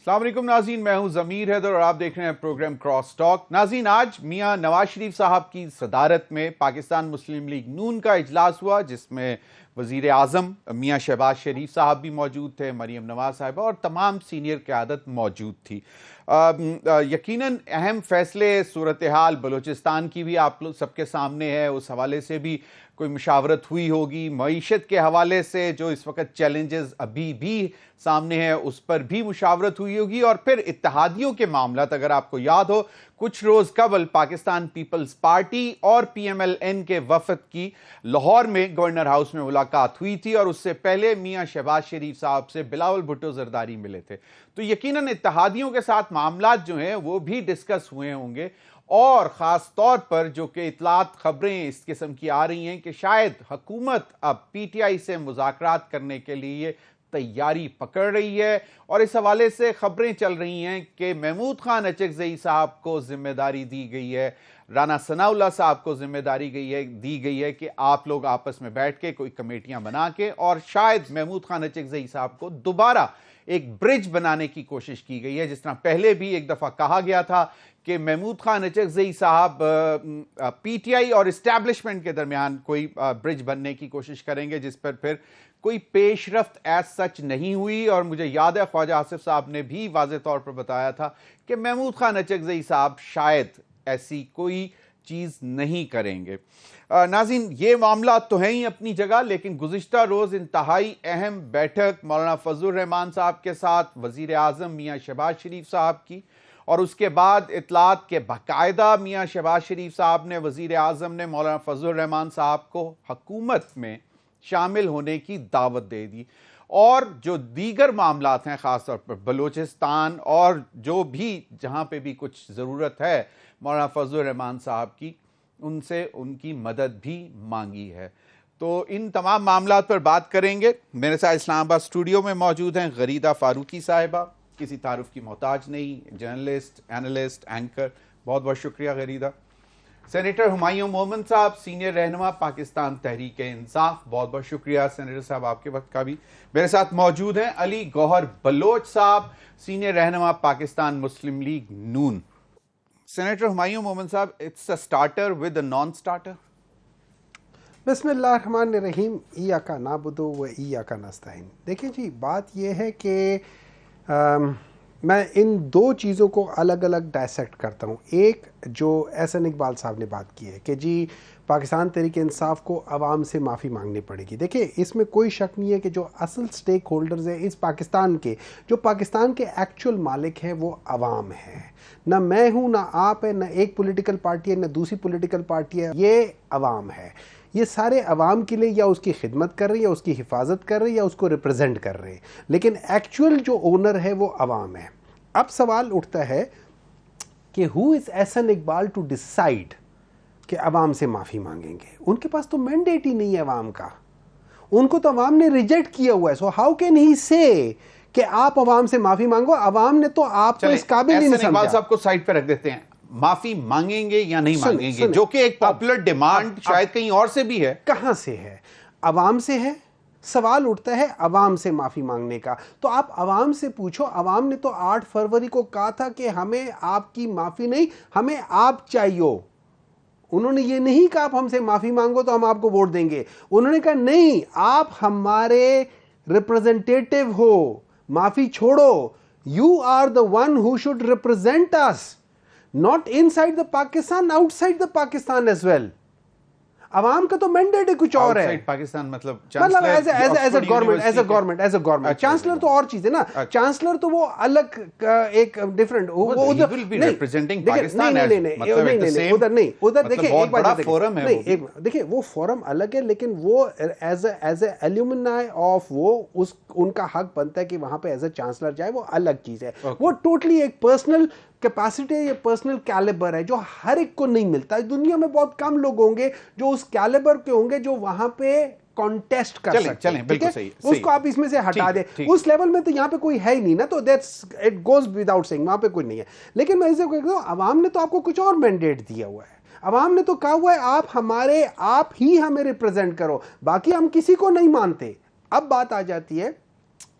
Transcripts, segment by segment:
السلام علیکم ناظرین، میں ہوں ضمیر حیدر اور آپ دیکھ رہے ہیں پروگرام کراس ٹاک۔ ناظرین، آج میاں نواز شریف صاحب کی صدارت میں پاکستان مسلم لیگ نون کا اجلاس ہوا، جس میں وزیر اعظم میاں شہباز شریف صاحب بھی موجود تھے، مریم نواز صاحبہ اور تمام سینئر قیادت موجود تھی۔ یقیناً اہم فیصلے، صورتحال بلوچستان کی بھی آپ لوگ سب کے سامنے ہے، اس حوالے سے بھی کوئی مشاورت ہوئی ہوگی، معیشت کے حوالے سے جو اس وقت چیلنجز ابھی بھی سامنے ہے اس پر بھی مشاورت ہوئی ہوگی، اور پھر اتحادیوں کے معاملات، اگر آپ کو یاد ہو کچھ روز قبل پاکستان پیپلز پارٹی اور پی ایم ایل این کے وفد کی لاہور میں گورنر ہاؤس میں ملاقات ہوئی تھی، اور اس سے پہلے میاں شہباز شریف صاحب سے بلاول بھٹو زرداری ملے تھے، تو یقیناً اتحادیوں کے ساتھ معاملات جو ہیں وہ بھی ڈسکس ہوئے ہوں گے، اور خاص طور پر جو کہ اطلاعات خبریں اس قسم کی آ رہی ہیں کہ شاید حکومت اب پی ٹی آئی سے مذاکرات کرنے کے لیے تیاری پکڑ رہی ہے، اور اس حوالے سے خبریں چل رہی ہیں کہ محمود خان اچکزئی صاحب کو ذمہ داری دی گئی ہے، رانا ثناء اللہ صاحب کو ذمہ داری دی گئی ہے کہ آپ لوگ آپس میں بیٹھ کے کوئی کمیٹیاں بنا کے، اور شاید محمود خان اچکزئی صاحب کو دوبارہ ایک برج بنانے کی کوشش کی گئی ہے، جس طرح پہلے بھی ایک دفعہ کہا گیا تھا کہ محمود خان اچکزئی صاحب پی ٹی آئی اور اسٹیبلشمنٹ کے درمیان کوئی برج بننے کی کوشش کریں گے، جس پر پھر کوئی پیش رفت ایز سچ نہیں ہوئی، اور مجھے یاد ہے خواجہ آصف صاحب نے بھی واضح طور پر بتایا تھا کہ محمود خان اچکزئی صاحب شاید ایسی کوئی چیز نہیں کریں گے۔ ناظرین، یہ معاملات تو ہیں ہی اپنی جگہ، لیکن گزشتہ روز انتہائی اہم بیٹھک مولانا فضل الرحمان صاحب کے ساتھ وزیر اعظم میاں شہباز شریف صاحب کی، اور اس کے بعد اطلاعات کے باقاعدہ میاں شہباز شریف صاحب نے، وزیر اعظم نے مولانا فضل الرحمان صاحب کو حکومت میں شامل ہونے کی دعوت دے دی، اور جو دیگر معاملات ہیں خاص طور پر بلوچستان اور جو بھی جہاں پہ بھی کچھ ضرورت ہے مولانا فضل الرحمان صاحب کی، ان سے ان کی مدد بھی مانگی ہے۔ تو ان تمام معاملات پر بات کریں گے۔ میرے ساتھ اسلام آباد اسٹوڈیو میں موجود ہیں غریدہ فاروقی صاحبہ، کسی تعارف کی محتاج نہیں، جرنلسٹ، اینالسٹ، اینکر، بہت بہت شکریہ غریدہ۔ سینیٹر ہمایوں مومن صاحب، سینئر رہنما پاکستان تحریک انصاف، بہت بہت شکریہ سینیٹر صاحب آپ کے وقت کا بھی۔ میرے ساتھ موجود ہیں علی گوہر بلوچ صاحب، سینئر رہنما پاکستان مسلم لیگ نون۔ سینیٹر ہمایوں مومن صاحب، it's a starter with a non starter. بسم اللہ الرحمن الرحیم، ایاک نعبد و ایاک نستعین۔ دیکھیں جی، بات یہ ہے کہ میں ان دو چیزوں کو الگ الگ ڈائسیکٹ کرتا ہوں۔ ایک جو احسن اقبال صاحب نے بات کی ہے کہ جی پاکستان تحریک انصاف کو عوام سے معافی مانگنی پڑے گی۔ دیکھیں، اس میں کوئی شک نہیں ہے کہ جو اصل سٹیک ہولڈرز ہیں اس پاکستان کے، جو پاکستان کے ایکچول مالک ہیں، وہ عوام ہے۔ نہ میں ہوں، نہ آپ ہے، نہ ایک پولیٹیکل پارٹی ہے، نہ دوسری پولیٹیکل پارٹی ہے، یہ عوام ہے۔ یہ سارے عوام کے لیے یا اس کی خدمت کر رہے ہیں، یا اس کی حفاظت کر رہے ہیں، یا اس کو ریپرزینٹ کر رہے ہیں، لیکن ایکچول جو اونر ہے وہ عوام ہے۔ اب سوال اٹھتا ہے کہ ہو از احسن اقبال ٹو ڈیسائیڈ کہ عوام سے معافی مانگیں گے؟ ان کے پاس تو مینڈیٹ ہی نہیں ہے عوام کا، ان کو تو عوام نے ریجیکٹ کیا ہوا ہے۔ سو ہاؤ کین ہی سے کہ آپ عوام سے معافی مانگو؟ عوام نے تو آپ کو اس قابل ہی نہیں سمجھا۔ احسن اقبال صاحب کو سائٹ پہ رکھ دیتے ہیں، معافی مانگیں گے یا نہیں مانگیں گے، جو کہ ایک پاپولر ڈیمانڈ شاید کہیں اور سے بھی ہے۔ کہاں سے ہے؟ عوام سے ہے۔ سوال اٹھتا ہے عوام سے معافی مانگنے کا، تو آپ عوام سے پوچھو۔ عوام نے تو 8 فروری کو کہا تھا کہ ہمیں آپ کی معافی نہیں، ہمیں آپ چاہیے۔ انہوں نے یہ نہیں کہا آپ ہم سے معافی مانگو تو ہم آپ کو ووٹ دیں گے، انہوں نے کہا نہیں، آپ ہمارے ریپرزنٹیٹو ہو، معافی چھوڑو، you are the one who should represent us, not inside the Pakistan, outside the Pakistan as well. عوام کا تو مینڈیٹ کچھ اور ہے۔ پاکستان مطلب ایز اے گورنمنٹ چانسلر تو اور چیز ہے نا، چانسلر تو وہ الگ ایک ڈفرنٹ، ادھر دیکھیں وہ فورم الگ ہے، لیکن وہ ایز اے ایلومنائی آف وہ ان کا حق بنتا ہے کہ وہاں پہ ایز اے چانسلر جائے، وہ الگ چیز ہے۔ وہ ٹوٹلی ایک پرسنل کیپیسٹی ہے، یہ پرسنل کیلیبر ہے جو ہر ایک کو نہیں ملتا۔ دنیا میں بہت کم لوگ ہوں گے جو اس کیلیبر کے ہوں گے جو وہاں پہ کانٹیسٹ کر سکتے ہیں۔ بالکل صحیح، اس کو آپ اس میں سے ہٹا دیں، اس لیول میں تو یہاں پہ کوئی ہے ہی نہیں نا، تو اٹ گوز وداؤٹ سیئنگ، وہاں پہ کوئی نہیں ہے۔ لیکن میں اسے کہتا ہوں عوام نے تو آپ کو کچھ اور مینڈیٹ دیا ہوا ہے۔ عوام نے تو کہا ہوا ہے آپ ہی ہمیں ریپرزینٹ کرو، باقی ہم کسی کو نہیں مانتے۔ اب بات آ جاتی ہے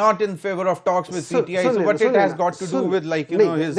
not in favor of talks with PTI, so what it has got to do with like you know his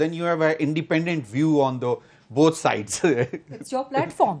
then you have an independent view on the both sides. It's your platform,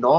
9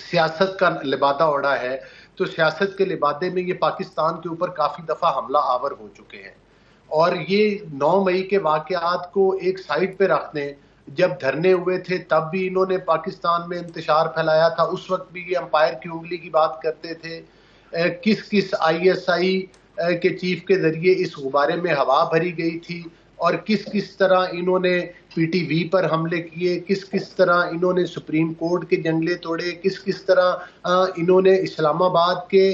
سیاست کا لبادہ اوڑھا ہے، تو سیاست کے لبادے میں یہ پاکستان کے اوپر کافی دفعہ حملہ آور ہو چکے ہیں. اور یہ 9 مئی کے واقعات کو ایک سائڈ پہ رکھ دیں، جب دھرنے ہوئے تھے تب بھی انہوں نے پاکستان میں انتشار پھیلایا تھا، اس وقت بھی یہ امپائر کی انگلی کی بات کرتے تھے. کس ISI کے چیف کے ذریعے اس غبارے میں ہوا بھری گئی تھی، اور کس طرح انہوں نے PTV پر حملے کیے، کس طرح انہوں نے سپریم کورٹ کے جنگلے توڑے، کس طرح انہوں نے اسلام آباد کے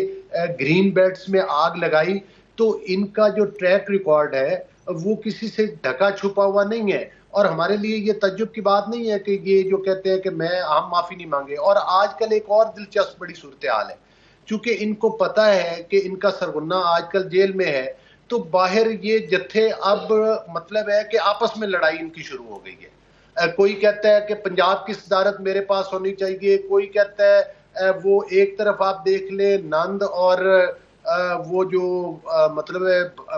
گرین بیلٹس میں آگ لگائی. تو ان کا جو ٹریک ریکارڈ ہے وہ کسی سے ڈھکا چھپا ہوا نہیں ہے. اور ہمارے لیے یہ تعجب کی بات نہیں ہے کہ یہ جو کہتے ہیں کہ ہم معافی نہیں مانگے. اور آج کل ایک اور دلچسپ بڑی صورتحال ہے، چونکہ ان کو پتہ ہے کہ ان کا سرغنہ آج کل جیل میں ہے، تو باہر یہ جتھے اب مطلب ہے کہ آپس میں لڑائی ان کی شروع ہو گئی ہے. کوئی کہتا ہے کہ پنجاب کی صدارت میرے پاس ہونی چاہیے، کوئی کہتا ہے وہ ایک طرف آپ دیکھ لیں نند اور وہ جو مطلب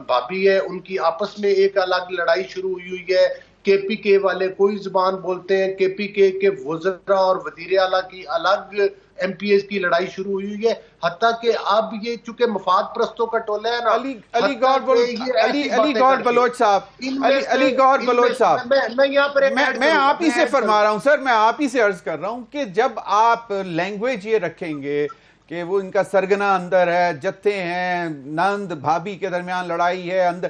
بھابھی ہے ان کی آپس میں ایک الگ لڑائی شروع ہوئی ہے. KPK والے کوئی زبان بولتے ہیں، KPK کے وزراء اور وزیر اعلیٰ کی الگ MPs کی لڑائی شروع ہوئی ہے. حتیٰ کہ اب یہ چونکہ مفاد پرستوں کا ٹولہ ہے نا، علی گور بلوچ صاحب، علی گور بلوچ صاحب، میں یہاں پر میں آپ ہی سے فرما رہا ہوں سر، میں آپ ہی سے عرض کر رہا ہوں کہ جب آپ لینگویج یہ رکھیں گے کہ وہ ان کا سرگنہ اندر ہے، جتھے ہیں، نند بھابھی کے درمیان لڑائی ہے اندر،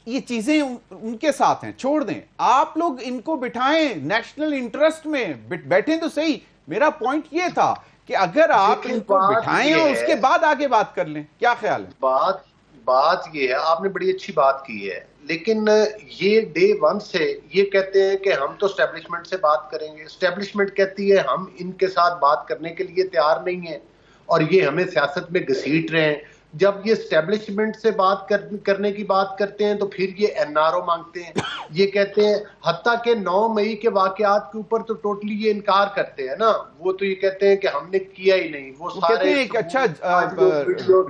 یہ چیزیں ان کے ساتھ ہیں، چھوڑ دیں. آپ لوگ ان کو بٹھائیں نیشنل انٹرسٹ میں، بیٹھیں تو صحیح. میرا پوائنٹ یہ تھا کہ اگر آپ ان کو بٹھائیں اور اس کے بعد آگے بات کر لیں. کیا خیال ہے؟ بات یہ ہے، آپ نے بڑی اچھی بات کی ہے، لیکن یہ ڈے 1 سے یہ کہتے ہیں کہ ہم تو اسٹیبلشمنٹ سے بات کریں گے. اسٹیبلشمنٹ کہتی ہے ہم ان کے ساتھ بات کرنے کے لیے تیار نہیں ہیں، اور یہ ہمیں سیاست میں گھسیٹ رہے ہیں. جب یہ اسٹیبلشمنٹ سے بات کرنے کی بات کرتے ہیں تو پھر یہ NRO مانگتے ہیں. یہ کہتے ہیں حتیٰ کہ 9 مئی کے واقعات کے اوپر تو ٹوٹلی یہ انکار کرتے ہیں نا. وہ تو یہ کہتے ہیں کہ ہم نے کیا ہی نہیں. وہ کہتے ہیں ایک اچھا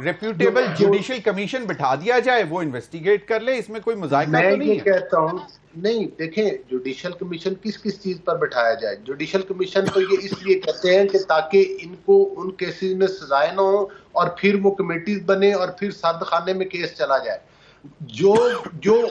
ریپیوٹیبل جوڈیشل کمیشن بٹھا دیا جائے، وہ انویسٹیگیٹ کر لے، اس میں کوئی مذائقہ تو نہیں ہے. میں یہ کہتا ہوں نہیں، دیکھیں جوڈیشل کمیشن کس چیز پر بٹھایا جائے. جوڈیشل کمیشن تو یہ اس لیے کہتے ہیں کہ تاکہ ان کو ان کیسز میں سزائیں نہ ہوں، اور پھر وہ کمیٹیز بنے اور پھر سرد خانے میں کیس چلا جائے. جو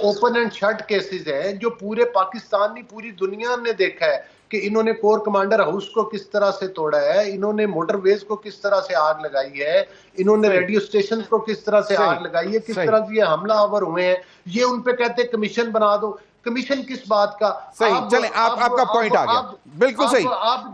اوپن اینڈ شٹ کیسز ہیں، جو پورے پاکستان نہیں پوری دنیا نے دیکھا ہے کہ انہوں نے کور کمانڈر ہاؤس کو کس طرح سے توڑا ہے، انہوں نے موٹر ویز کو کس طرح سے آگ لگائی ہے، انہوں نے ریڈیو سٹیشن کو کس طرح سے آگ لگائی ہے، کس طرح سے یہ حملہ آور ہوئے ہیں. یہ ان پہ کہتے ہیں کمیشن بنا دو. کمیشن کس بات کا؟ صحیح، چلیں آپ کا پوائنٹ آ گیا، بالکل صحیح.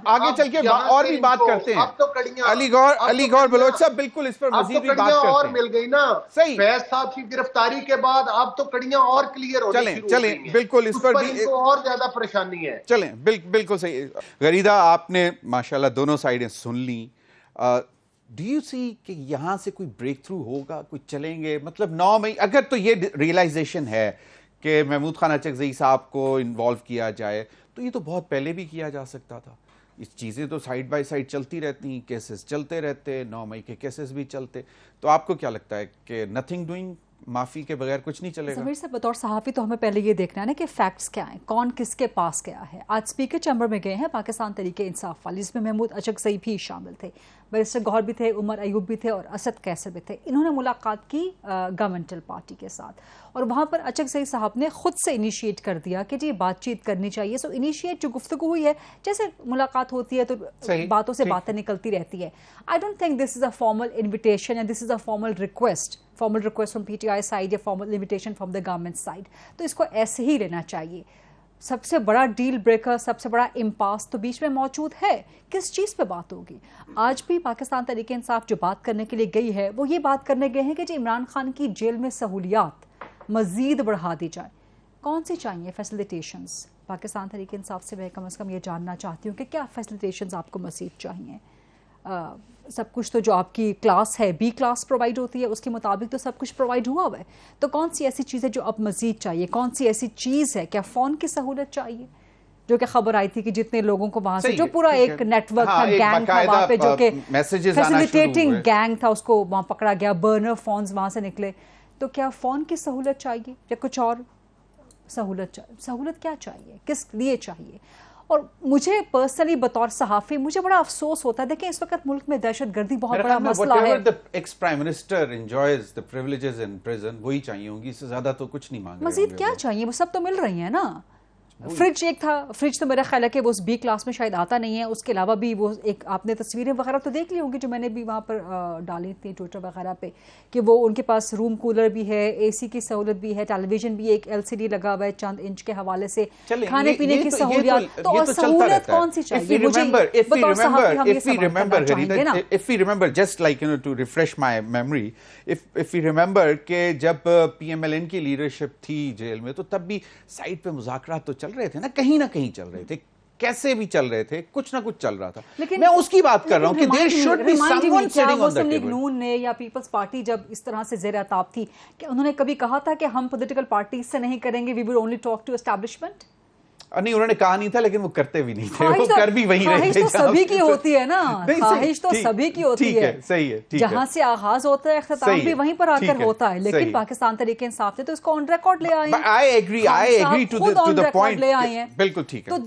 آگے چل کے اور بھی بات کرتے ہیں. علی گور بلوچ صاحب بالکل اس پر مزید بھی بات کرتے ہیں. اور مل گئی نا صحیح، فیض صاحب کی گرفتاری کے بعد اب تو کڑیاں اور کلیئر ہونی شروع ہو گئی ہیں. بالکل اس پر بھی اور زیادہ پریشانی ہے. چلیں بالکل صحیح. غریدہ، آپ نے ماشاءاللہ دونوں سائیڈیں سن لیں. ڈو یو سی کہ یہاں سے کوئی بریک تھرو ہوگا، کوئی چلیں گے؟ مطلب 9 مئی اگر تو یہ ریئلائزیشن ہے کہ محمود خان اچکزئی صاحب کو انوالو کیا جائے، تو یہ تو بہت پہلے بھی کیا جا سکتا تھا. اس چیزیں تو سائیڈ بائی سائیڈ چلتی رہتی ہیں، کیسز چلتے رہتے، 9 مئی کے کیسز بھی چلتے. تو آپ کو کیا لگتا ہے کہ نتھنگ ڈوئنگ، معافی کے بغیر کچھ نہیں چلے گا؟ ضمیر صاحب بطور صحافی تو ہمیں پہلے یہ دیکھنا ہے نا کہ فیکٹس کیا ہیں، کون کس کے پاس گیا ہے. آج اسپیکر چیمبر میں گئے ہیں پاکستان تحریک انصاف والے، جس میں محمود اچکزئی بھی شامل تھے، بیرسٹر گوہر بھی تھے، عمر ایوب بھی تھے اور اسد قیصر بھی تھے. انہوں نے ملاقات کی گورنمنٹل پارٹی کے ساتھ، اور وہاں پر اچکزئی صاحب نے خود سے انیشیٹ کر دیا کہ جی بات چیت کرنی چاہیے. سو انیشیٹ جو گفتگو ہوئی ہے، جیسے ملاقات ہوتی ہے تو باتوں سے باتیں نکلتی رہتی ہے. I don't think this is a formal invitation and this is a formal request from PTI side یا formal invitation from the government side. تو اس کو ایسے ہی لینا چاہیے. سب سے بڑا ڈیل بریکر، سب سے بڑا امپاس تو بیچ میں موجود ہے. کس چیز پہ بات ہوگی؟ آج بھی پاکستان تحریک انصاف جو بات کرنے کے لیے گئی ہے، وہ یہ بات کرنے گئے ہیں کہ جی عمران خان کی جیل میں سہولیات مزید بڑھا دی جائے. کون سی چاہیے فیسیلیٹیشنز؟ پاکستان تحریک انصاف سے میں کم از کم یہ جاننا چاہتی ہوں کہ کیا فیسیلیٹیشنز آپ کو مزید چاہیے. سب کچھ تو جو آپ کی کلاس ہے B کلاس پرووائڈ ہوتی ہے، اس کے مطابق تو سب کچھ پرووائڈ ہوا ہوا ہے. تو کون سی ایسی چیز ہے جو اب مزید چاہیے؟ کون سی ایسی چیز ہے؟ کیا فون کی سہولت چاہیے؟ جو کہ خبر آئی تھی کہ جتنے لوگوں کو وہاں سے جو پورا ایک نیٹ ورک تھا، گینگ تھا وہاں پہ، جو کہ فیسیلیٹیٹنگ گینگ تھا، اس کو وہاں پکڑا گیا، برنر فونز وہاں سے نکلے. تو کیا فون کی سہولت چاہیے یا کچھ اور سہولت کیا چاہیے؟ کس لیے چاہیے؟ اور مجھے پرسنلی بطور صحافی مجھے بڑا افسوس ہوتا ہے. دیکھیں اس وقت ملک میں دہشت گردی بہت بڑا مسئلہ ہے. Ex prime minister enjoys the privileges in prison, وہی چاہیے ہوں گی, اس سے زیادہ تو کچھ نہیں مانگ رہے. مزید کیا چاہیے, وہ سب تو مل رہی ہیں نا. فریج ایک تھا, فریج تو میرا خیال ہے کہ وہ اس بی کلاس میں شاید آتا نہیں ہے. اس کے علاوہ بھی وہ ایک آپ نے تصویریں وغیرہ تو دیکھ لی ہوں گی جو میں نے بھی وہاں پر ڈالی تھی ٹویٹر وغیرہ پہ, کہ وہ ان کے پاس روم کولر بھی ہے, اے سی کی سہولت بھی ہے, ٹیلی ویژن بھی ایک LCD لگا ہوا ہے چند انچ کے حوالے سے, کھانے پینے کی سہولیات. تو اور سہولت کون سی چاہیے مجھے بطور صحافی ہم یہ سوال کرنا چاہیں گے نا. If we remember, just like to refresh my memory, if we remember کہ جب PMLN کی لیڈرشپ تھی جیل میں تو تب بھی سائٹ پہ مذاکرات تو چل رہے تھے نا, کہیں نہ کہیں چل رہے تھے, کیسے بھی چل رہے تھے, کچھ نہ کچھ چل رہا تھا. میں اس کی بات کر رہا ہوں کہ there should be someone sitting on the table. نون نے یا پیپلز پارٹی جب اس طرح سے زیر عتاب تھی کہ انہوں نے کبھی کہا تھا کہ ہم پولیٹیکل پارٹیز سے نہیں کریں گے, we will only talk to establishment. نہیں, انہوں نے کہا نہیں تھا لیکن وہ کرتے بھی نہیں تھے, وہ کر بھی وہی رہے تھے. خواہش تو سبھی کی ہوتی ہے نا, خواہش تو سبھی کی ہوتی ہے, صحیح ہے, جہاں سے آغاز ہوتا ہے اختتام بھی وہیں پر آ کر ہوتا ہے. لیکن پاکستان تحریک انصاف نے تو اس کو آن ریکارڈ لے آئے ہیں. I agree to the point. لے آئے ہیں, بالکل ٹھیک ہے. تو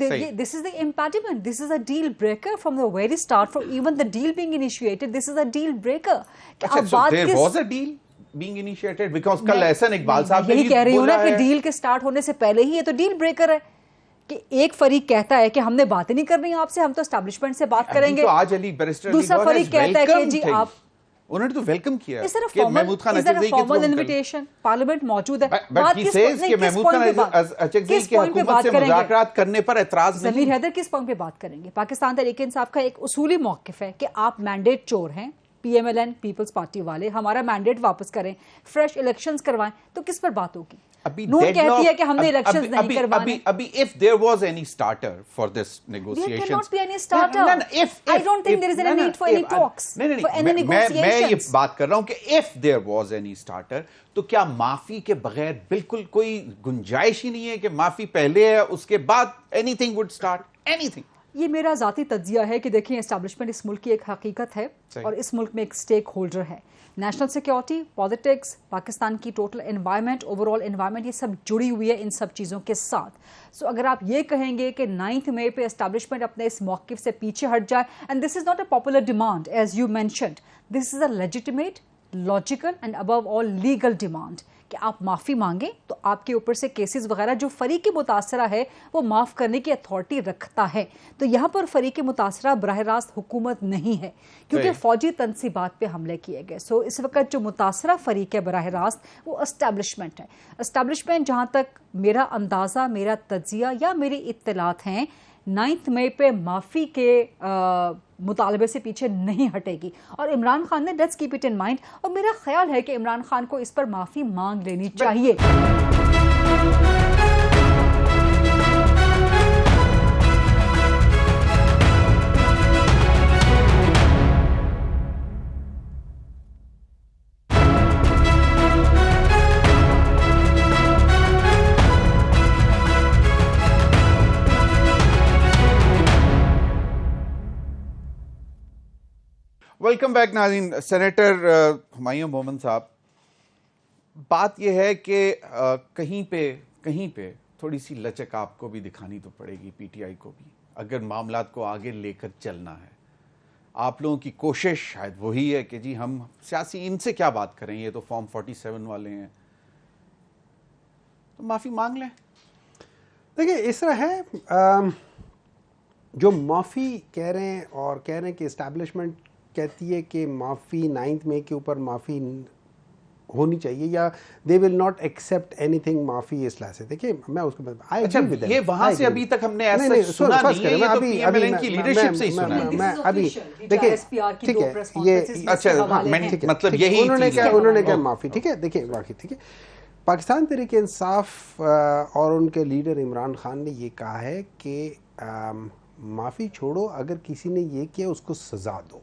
this is the impediment, this is a deal breaker from the very start, from even the deal being initiated, this is a deal breaker. So there was a deal being initiated because کل احسن اقبال صاحب نے یہی کہہ رہی ہوں نا کہ deal کے سٹارٹ ہونے سے پہلے ہی یہ تو ڈیل بریکر ہے کہ ایک فریق کہتا ہے کہ ہم نے باتیں نہیں کرنی آپ سے, ہم تو اسٹیبلشمنٹ سے بات کریں گے. دوسرا فریق کہتا ہے کہ جی آپ, انہوں نے تو ویلکم کیا کہ محمود خان اچکزئی کی فارمل انویٹیشن, پارلیمنٹ موجود ہے. بات کس پوائنٹ پہ بات کریں گے, مذاکرات کرنے پر اعتراض نہیں. ضمیر حیدر کس پوائنٹ پہ بات کریں گے. پاکستان تحریک انصاف کا ایک اصولی موقف ہے کہ آپ مینڈیٹ چور ہیں, PMLN پیپلز پارٹی والے, ہمارا مینڈیٹ واپس کریں, فریش الیکشنز کروائیں. تو کس پر بات ہوگی؟ نون کہتی ہے کہ ہم نے الیکشنز نہیں کروانے. ابھی if there was any starter for this negotiations, there cannot be any starter. I don't think there is any need for any talks, for any negotiations. میں یہ بات کر رہا ہوں کہ if there was any starter تو کیا معافی کے بغیر بالکل کوئی گنجائش ہی نہیں ہے کہ معافی پہلے ہے اس کے بعد anything would start, anything. یہ میرا ذاتی تجزیہ ہے کہ دیکھیں اسٹیبلشمنٹ اس ملک کی ایک حقیقت ہے اور اس ملک میں ایک سٹیک ہولڈر ہے. نیشنل سیکیورٹی, پالیٹکس, پاکستان کی total environment, over all environment, یہ سب جڑی ہوئی ہے ان سب چیزوں کے ساتھ. سو اگر آپ یہ کہیں گے کہ 9 مئی پہ اسٹیبلشمنٹ اپنے اس موقف سے پیچھے ہٹ جائے, and this is not a popular demand as you mentioned, this is a legitimate, logical and above all legal demand کہ آپ معافی مانگیں تو آپ کے اوپر سے کیسز وغیرہ جو فریق متاثرہ ہے وہ معاف کرنے کی اتھارٹی رکھتا ہے. تو یہاں پر فریق متاثرہ براہ راست حکومت نہیں ہے کیونکہ فوجی تنصیبات پہ حملے کیے گئے. سو اس وقت جو متاثرہ فریق ہے براہ راست وہ اسٹیبلشمنٹ ہے. اسٹیبلشمنٹ جہاں تک میرا اندازہ, میرا تجزیہ یا میری اطلاعات ہیں, 9 مئی پہ معافی کے مطالبے سے پیچھے نہیں ہٹے گی. اور عمران خان نے let's keep it in mind, اور میرا خیال ہے کہ عمران خان کو اس پر معافی مانگ لینی چاہیے. ویلکم بیک ناظرین. سینیٹر ہمایوں مومن صاحب, بات یہ ہے کہ کہیں پہ تھوڑی سی لچک آپ کو بھی دکھانی تو پڑے گی, PTI کو بھی, اگر معاملات کو آگے لے کر چلنا ہے. آپ لوگوں کی کوشش شاید وہی ہے کہ جی ہم سیاسی ان سے کیا بات کریں, یہ تو فارم 47 والے ہیں, تو معافی مانگ لیں. دیکھیں اس طرح ہے, جو معافی کہہ رہے ہیں اور کہہ رہے ہیں کہ اسٹیبلشمنٹ کہتی ہے کہ معافی 9 مئی کے اوپر معافی ہونی چاہیے یا they will not accept anything معافی اس لحاظ سے. دیکھیے میں اس کو یہ وہاں سے ابھی تک ہم نے ایسا سنا نہیں ہے, یہ تو PMLN کی لیڈرشپ سے ہی سنا ہے. میں ابھی دیکھیں ٹھیک ہے, یہ اچھا مطلب یہی انہوں نے کیا معافی, ٹھیک ہے دیکھیں واقعی ٹھیک ہے. پاکستان تحریک انصاف اور ان کے لیڈر عمران خان نے یہ کہا ہے کہ معافی چھوڑو, اگر کسی نے یہ کیا اس کو سزا دو.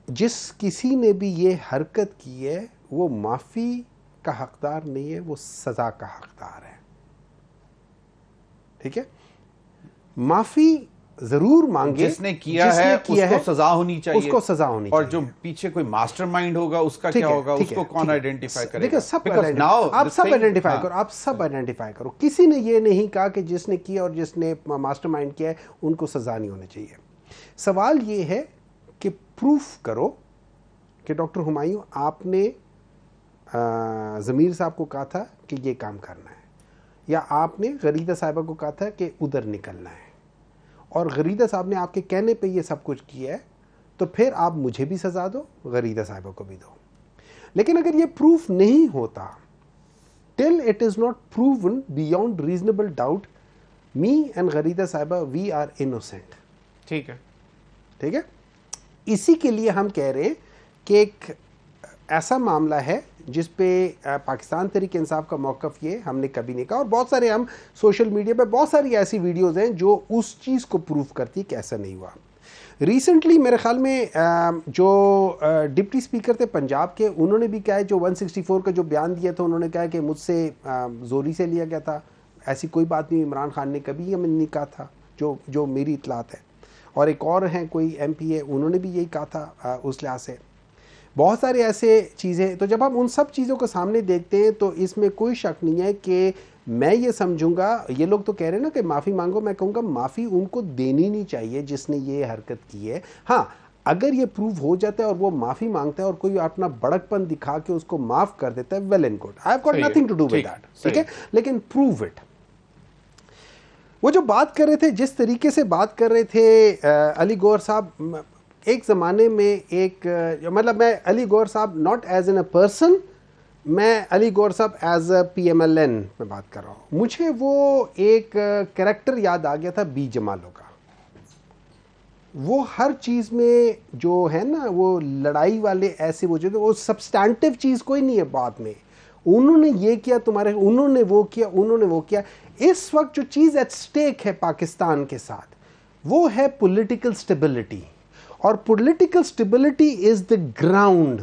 جس کسی نے بھی یہ حرکت کی ہے وہ معافی کا حقدار نہیں ہے, وہ سزا کا حقدار ہے. ٹھیک ہے, معافی ضرور مانگے. جس نے کیا ہے اس کو سزا ہونی چاہیے, اس کو سزا ہونی چاہیے. اور جو پیچھے کوئی ماسٹر مائنڈ ہوگا اس کا کیا ہوگا, اس کو کون آئیڈینٹیفائی کرے گا؟ دیکھیں آپ سب آئیڈینٹیفائی کرو, آپ سب آئیڈینٹیفائی کرو. کسی نے یہ نہیں کہا کہ جس نے کیا اور جس نے ماسٹر مائنڈ کیا ہے ان کو سزا نہیں ہونی چاہیے. سوال یہ ہے کہ پروف کرو کہ ڈاکٹر ہمایوں آپ نے ضمیر صاحب کو کہا تھا کہ یہ کام کرنا ہے, یا آپ نے غریدہ صاحبہ کو کہا تھا کہ ادھر نکلنا ہے, اور غریدہ صاحب نے آپ کے کہنے پہ یہ سب کچھ کیا ہے, تو پھر آپ مجھے بھی سزا دو, غریدہ صاحبہ کو بھی دو. لیکن اگر یہ پروف نہیں ہوتا, till it is not proven beyond reasonable doubt, me and Gharida صاحبہ وی آر انوسینٹ. ٹھیک ہے, ٹھیک ہے. اسی کے لیے ہم کہہ رہے ہیں کہ ایک ایسا معاملہ ہے جس پہ پاکستان تحریک انصاف کا موقف یہ ہم نے کبھی نہیں کہا, اور بہت سارے ہم سوشل میڈیا پہ بہت ساری ایسی ویڈیوز ہیں جو اس چیز کو پروف کرتی کہ ایسا نہیں ہوا. ریسنٹلی میرے خیال میں جو ڈپٹی اسپیکر تھے پنجاب کے, انہوں نے بھی کہا ہے, جو 164 کا جو بیان دیا تھا, انہوں نے کہا کہ مجھ سے زوری سے لیا گیا تھا. ایسی کوئی بات نہیں, عمران خان نے کبھی ہمیں نہیں کہا تھا, جو میری اطلاعات ہے. اور ایک اور ہیں کوئی ایم پی اے, انہوں نے بھی یہی کہا تھا. اس لحاظ سے بہت سارے ایسے چیزیں. تو جب ہم ان سب چیزوں کو سامنے دیکھتے ہیں تو اس میں کوئی شک نہیں ہے کہ میں یہ سمجھوں گا, یہ لوگ تو کہہ رہے ہیں نا کہ معافی مانگو, میں کہوں گا معافی ان کو دینی نہیں چاہیے جس نے یہ حرکت کی ہے. ہاں اگر یہ پروو ہو جاتا ہے اور وہ معافی مانگتا ہے اور کوئی اپنا بڑک پن دکھا کے اس کو معاف کر دیتا ہے, well and good, I have got nothing to do with that. ٹھیک ہے, لیکن پروو اٹ. وہ جو بات کر رہے تھے, جس طریقے سے بات کر رہے تھے علی گوہر صاحب, ایک زمانے میں ایک مطلب میں علی گوہر صاحب not as N A person, میں علی گوہر صاحب as a P M L N میں بات کر رہا ہوں. مجھے وہ ایک کریکٹر یاد آ گیا تھا بی جمالو کا. وہ ہر چیز میں جو ہے نا وہ لڑائی والے ایسے وہ سبسٹینٹیو چیز کوئی نہیں ہے بات میں. انہوں نے یہ کیا تمہارے, انہوں نے وہ کیا, انہوں نے وہ کیا. اس وقت جو چیز ایٹ سٹیک ہے پاکستان کے ساتھ وہ ہے پولیٹیکل سٹیبلٹی, اور political stability is the ground.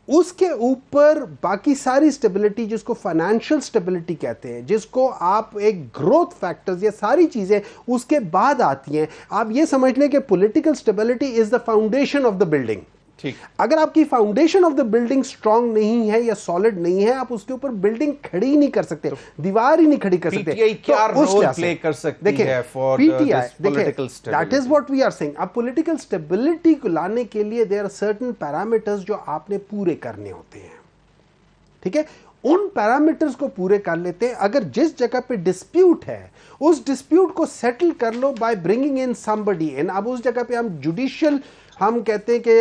اس کے اوپر باقی ساری سٹیبلٹی, جس کو فائنینشیل سٹیبلٹی کہتے ہیں, جس کو آپ ایک گروتھ فیکٹرز, یہ ساری چیزیں اس کے بعد آتی ہیں. آپ یہ سمجھ لیں کہ political stability is the foundation of the building. اگر آپ کی foundation of the building strong نہیں ہے یا سالڈ نہیں ہے, آپ اس کے اوپر بلڈنگ کھڑی نہیں کر سکتے, دیوار ہی نہیں کھڑی کر سکتے. کیا رول پلے کر سکتی ہے for this political stability? That is what we are seeing. اب پولیٹیکل اسٹیبلٹی کو لانے کے لیے دیر آر سرٹن پیرامیٹرز جو آپ نے پورے کرنے ہوتے ہیں. ٹھیک ہے, ان پیرامیٹرز کو پورے کر لیتے ہیں. اگر جس جگہ پہ ڈسپیوٹ ہے اس ڈسپیوٹ کو سیٹل کر لو by bringing in somebody in. اب اس جگہ پہ ہم جوڈیشل ہم کہتے ہیں کہ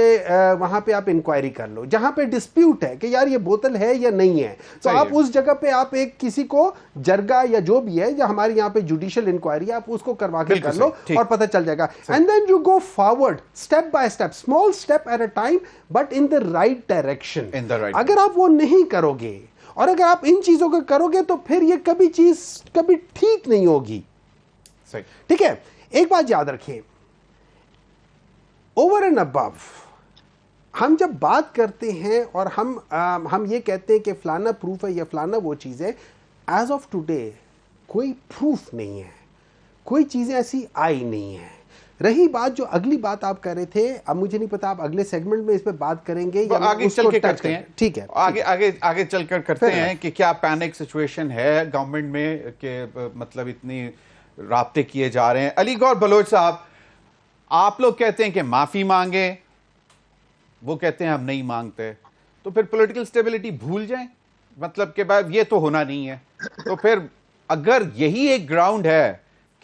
وہاں پہ آپ انکوائری کر لو. جہاں پہ ڈسپیوٹ ہے کہ یار یہ بوتل ہے یا نہیں ہے, تو آپ اس جگہ پہ آپ ایک کسی کو جرگا یا جو بھی ہے, یا ہمارے یہاں پہ جوڈیشل انکوائری, آپ اس کو کروا کے کر لو اور پتہ چل جائے گا. And then you go forward step by step, small step at a time, but in the right direction. اگر آپ وہ نہیں کرو گے اور اگر آپ ان چیزوں کو کرو گے تو پھر یہ کبھی چیز کبھی ٹھیک نہیں ہوگی. ٹھیک ہے, ایک بات یاد رکھیں, اوور اینڈ ابو ہم جب بات کرتے ہیں اور ہم یہ کہتے ہیں کہ فلانا پروف ہے یا فلانا وہ چیز ہے, ایز آف ٹوڈے کوئی پروف نہیں ہے, کوئی چیزیں ایسی آئی نہیں ہیں. رہی بات جو اگلی بات آپ کر رہے تھے, اب مجھے نہیں پتا آپ اگلے سیگمنٹ میں اس پہ بات کریں گے یا آگے چل کے کرتے ہیں. ٹھیک ہے, آگے چل کر کرتے ہیں کہ کیا پینک سچویشن ہے گورنمنٹ میں کہ مطلب اتنی رابطے کیے جا رہے ہیں. علی گوہر بلوچ صاحب, آپ لوگ کہتے ہیں کہ معافی مانگیں, وہ کہتے ہیں ہم نہیں مانگتے, تو پھر پولیٹیکل سٹیبلٹی بھول جائیں, مطلب کہ بھائی یہ تو ہونا نہیں ہے. تو پھر اگر یہی ایک گراؤنڈ ہے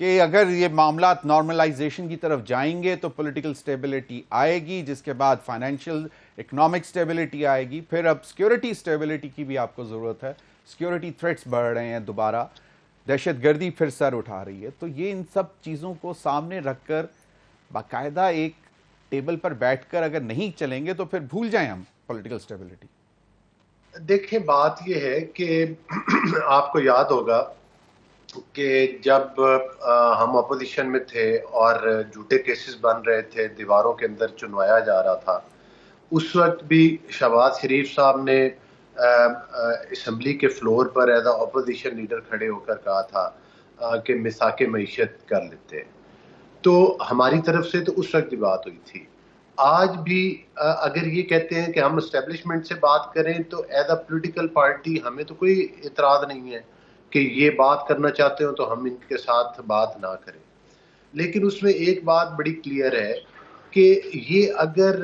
کہ اگر یہ معاملات نارملائزیشن کی طرف جائیں گے تو پولیٹیکل سٹیبلٹی آئے گی, جس کے بعد فائنینشیل اکنامک سٹیبلٹی آئے گی, پھر اب سیکیورٹی سٹیبلٹی کی بھی آپ کو ضرورت ہے. سیکیورٹی تھریٹس بڑھ رہے ہیں, دوبارہ دہشت گردی پھر سر اٹھا رہی ہے. تو یہ ان سب چیزوں کو سامنے رکھ کر باقاعدہ ایک ٹیبل پر بیٹھ کر اگر نہیں چلیں گے تو پھر بھول جائیں ہم پولیٹیکل سٹیبلٹی. دیکھیں بات یہ ہے کہ آپ کو یاد ہوگا کہ جب ہم اپوزیشن میں تھے اور جھوٹے کیسز بن رہے تھے, دیواروں کے اندر چنوایا جا رہا تھا, اس وقت بھی شہباز شریف صاحب نے اسمبلی کے فلور پر ایز اے اپوزیشن لیڈر کھڑے ہو کر کہا تھا کہ مساک معیشت کر لیتے. تو ہماری طرف سے تو اس وقت بھی بات ہوئی تھی. آج بھی اگر یہ کہتے ہیں کہ ہم اسٹیبلشمنٹ سے بات کریں تو ایز اے پولیٹیکل پارٹی ہمیں تو کوئی اعتراض نہیں ہے کہ یہ بات کرنا چاہتے ہو تو ہم ان کے ساتھ بات نہ کریں. لیکن اس میں ایک بات بڑی کلیئر ہے کہ یہ اگر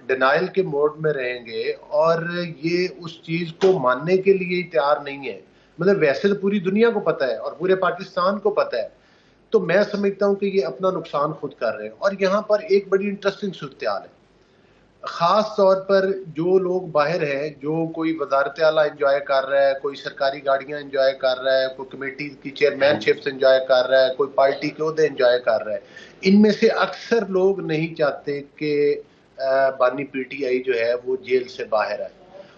ڈینائل کے موڈ میں رہیں گے اور یہ اس چیز کو ماننے کے لیے تیار نہیں ہے, مطلب ویسے تو پوری دنیا کو پتہ ہے اور پورے پاکستان کو پتہ ہے, تو میں سمجھتا ہوں کہ یہ اپنا نقصان خود کر رہے ہیں. اور یہاں پر ایک بڑی انٹرسٹنگ صورتحال ہے, خاص طور پر جو لوگ باہر ہیں, جو کوئی وزارت اعلیٰ انجوائے کر رہا ہے, کوئی سرکاری گاڑیاں انجوائے کر رہا ہے, کوئی کمیٹی کی چیئرمین شپس انجوائے کر رہا ہے, کوئی پارٹی کے عہدے انجوائے کر رہا ہے. ان میں سے اکثر لوگ نہیں چاہتے کہ بانی پی ٹی آئی جو ہے وہ جیل سے باہر آئے,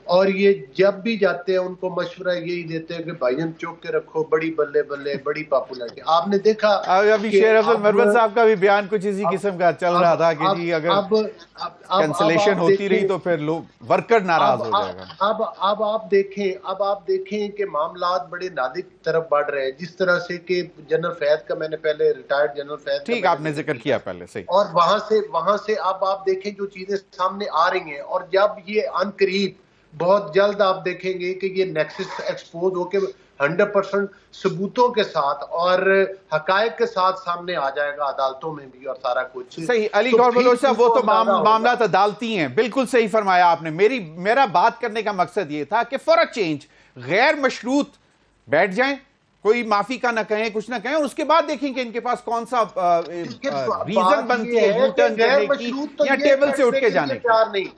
اور یہ جب بھی جاتے ہیں ان کو مشورہ یہی دیتے ہیں کہ بھائیان چوک کے رکھو, بڑی بلے بلے, بڑی پاپولرٹی. آپ نے دیکھا ابھی شیر افضل مرون صاحب کا بھی بیان کچھ اسی قسم کا چل رہا تھا کہ جی اگر کینسلیشن ہوتی رہی تو پھر لوگ ورکر ناراض ہو جائے گا. اب آپ دیکھیں کہ معاملات بڑے نازک طرف بڑھ رہے ہیں, جس طرح سے کہ جنرل فیض کا میں نے پہلے ریٹائرڈ جنرل فیض ٹھیک آپ نے ذکر کیا پہلے, صحیح, اور وہاں سے اب آپ دیکھیں جو چیزیں سامنے آ رہی ہیں, اور جب یہ ان قریب بہت جلد آپ دیکھیں گے کہ یہ نیکسس ایکسپوز ہو کے 100% ثبوتوں کے ساتھ اور حقائق کے ساتھ سامنے آ جائے گا عدالتوں میں بھی, اور سارا کچھ صحیح. علی گور بلوچ صاحب وہ تو معاملات عدالتی ہیں, بالکل صحیح فرمایا آپ نے. میرا بات کرنے کا مقصد یہ تھا کہ فور اے چینج غیر مشروط بیٹھ جائیں, کوئی معافی کا نہ کہیں, کچھ نہ کہیں, اور اس کے بعد دیکھیں کہ ان کے پاس کون سا ریزن بنتی ہے یو ٹرن کرنے کی یا ٹیبل سے اٹھ کے جانے کی.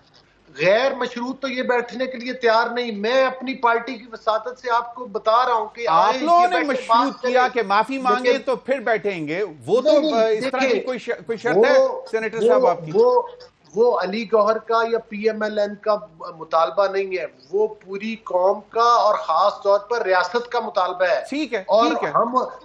غیر مشروط تو یہ بیٹھنے کے لیے تیار نہیں. میں اپنی پارٹی کی وساطت سے آپ کو بتا رہا ہوں کہ آپ لوگوں نے مشروط کیا کہ معافی مانگے تو پھر بیٹھیں گے, وہ تو اس طرح کی کوئی شرط ہے سینیٹر صاحب آپ کی؟ وہ علی گوہر کا یا پی ایم ایل این کا مطالبہ نہیں ہے, وہ پوری قوم کا اور خاص طور پر ریاست کا مطالبہ ہے. ٹھیک ہے, اور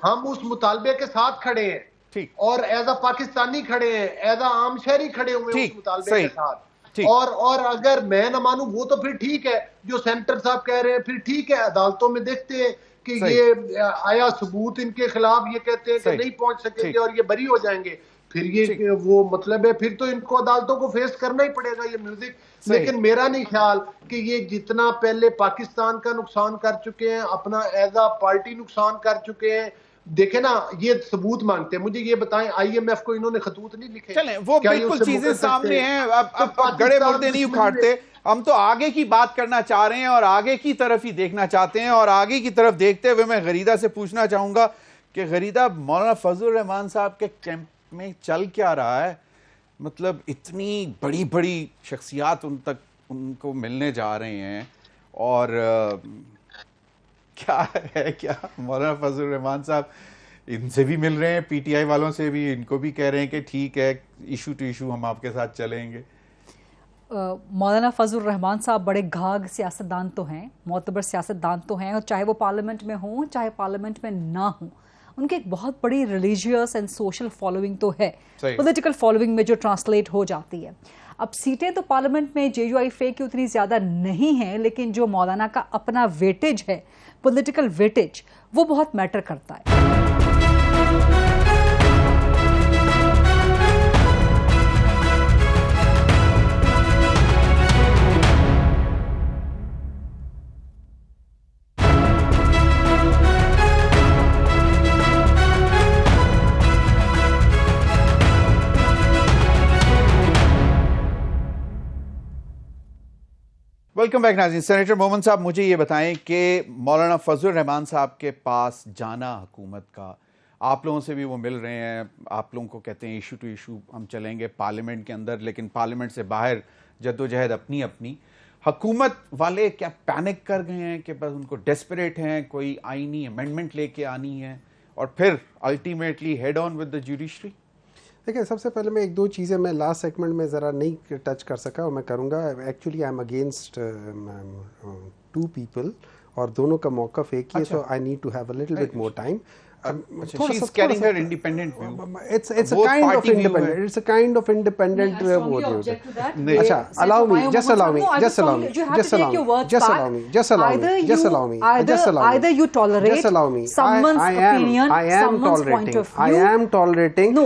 ہم اس مطالبے کے ساتھ کھڑے ہیں, اور ایز اے پاکستانی کھڑے ہیں, ایز اے عام شہری کھڑے ہوئے ہیں اس مطالبے کے ساتھ. اور اگر میں نہ مانوں وہ تو پھر ٹھیک ہے, جو سینٹر صاحب کہہ رہے ہیں پھر ٹھیک ہے, عدالتوں میں دیکھتے ہیں کہ یہ آیا ثبوت ان کے خلاف, یہ کہتے ہیں کہ نہیں پہنچ سکیں گے اور یہ بری ہو جائیں گے, پھر یہ وہ مطلب ہے پھر تو ان کو عدالتوں کو فیس کرنا ہی پڑے گا یہ میوزک. لیکن میرا نہیں خیال کہ یہ جتنا پہلے پاکستان کا نقصان کر چکے ہیں, اپنا ایز اے پارٹی نقصان کر چکے ہیں. دیکھیں نا, یہ ثبوت مانگتے ہیں, مجھے یہ بتائیں آئی ایم ایف کو انہوں نے خطوط نہیں لکھے؟ چلیں وہ بالکل چیزیں سامنے ہیں, اب گڑے مردے نہیں اکھاڑتے. ہم تو آگے کی بات کرنا چاہ رہے ہیں اور آگے کی طرف ہی دیکھنا چاہتے ہیں, اور آگے کی طرف دیکھتے ہوئے میں غریدہ سے پوچھنا چاہوں گا کہ غریدہ, مولانا فضل الرحمان صاحب کے کیمپ میں چل کیا رہا ہے؟ مطلب اتنی بڑی بڑی شخصیات ان کو ملنے جا رہے ہیں, اور کیا ہے کیا مولانا فضل الرحمان صاحب ان سے بھی مل رہے ہیں, پی ٹی آئی والوں سے بھی, ان کو بھی کہہ رہے ہیں کہ ٹھیک ہے ایشو ٹو ایشو ہم آپ کے ساتھ چلیں گے. مولانا فضل الرحمان صاحب بڑے گھاگ سیاستدان تو ہیں, معتبر سیاستدان تو ہیں, اور چاہے وہ پارلیمنٹ میں ہوں چاہے پارلیمنٹ میں نہ ہوں, ان کی ایک بہت بڑی ریلیجیس اینڈ سوشل فالوئنگ تو ہے, پولیٹیکل فالوئنگ میں جو ٹرانسلیٹ ہو جاتی ہے. اب سیٹیں تو پارلیمنٹ میں جے یو آئی فے کی اتنی زیادہ نہیں ہیں, لیکن جو مولانا کا اپنا ویٹیج ہے, پولیٹیکل ویٹیج, وہ بہت میٹر کرتا ہے. ویلکم بیک ناظرین. سینیٹر مومن صاحب, مجھے یہ بتائیں کہ مولانا فضل الرحمان صاحب کے پاس جانا حکومت کا, آپ لوگوں سے بھی وہ مل رہے ہیں, آپ لوگوں کو کہتے ہیں ایشو ٹو ایشو ہم چلیں گے پارلیمنٹ کے اندر, لیکن پارلیمنٹ سے باہر جدوجہد اپنی اپنی. حکومت والے کیا پینک کر گئے ہیں کہ بس ان کو ڈیسپریٹ ہیں, کوئی آئینی امینڈمنٹ لے کے آنی ہے اور پھر ultimately head on with the judiciary? دیکھیں, سب سے پہلے میں ایک دو چیزیں میں لاسٹ سیگمنٹ میں ذرا نہیں ٹچ کر سکا, اور میں کروں گا. Actually I am against two people, اور دونوں کا موقف ایک ہی ہے, so I need to have a little bit more time. she's carrying her independent view. It's a kind of independent. It's a kind of independent view. Acha, allow me. Just allow me. Either you tolerate someone's opinion, someone's point of view. I am tolerating. No,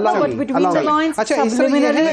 Allow me. Between the lines, subliminally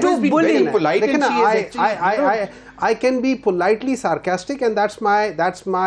to bully. I can be politely sarcastic, and that's my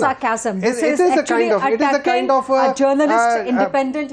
sarcasm. This is actually attacking a journalist independent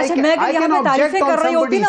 I can object on somebody's.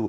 2,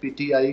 PTI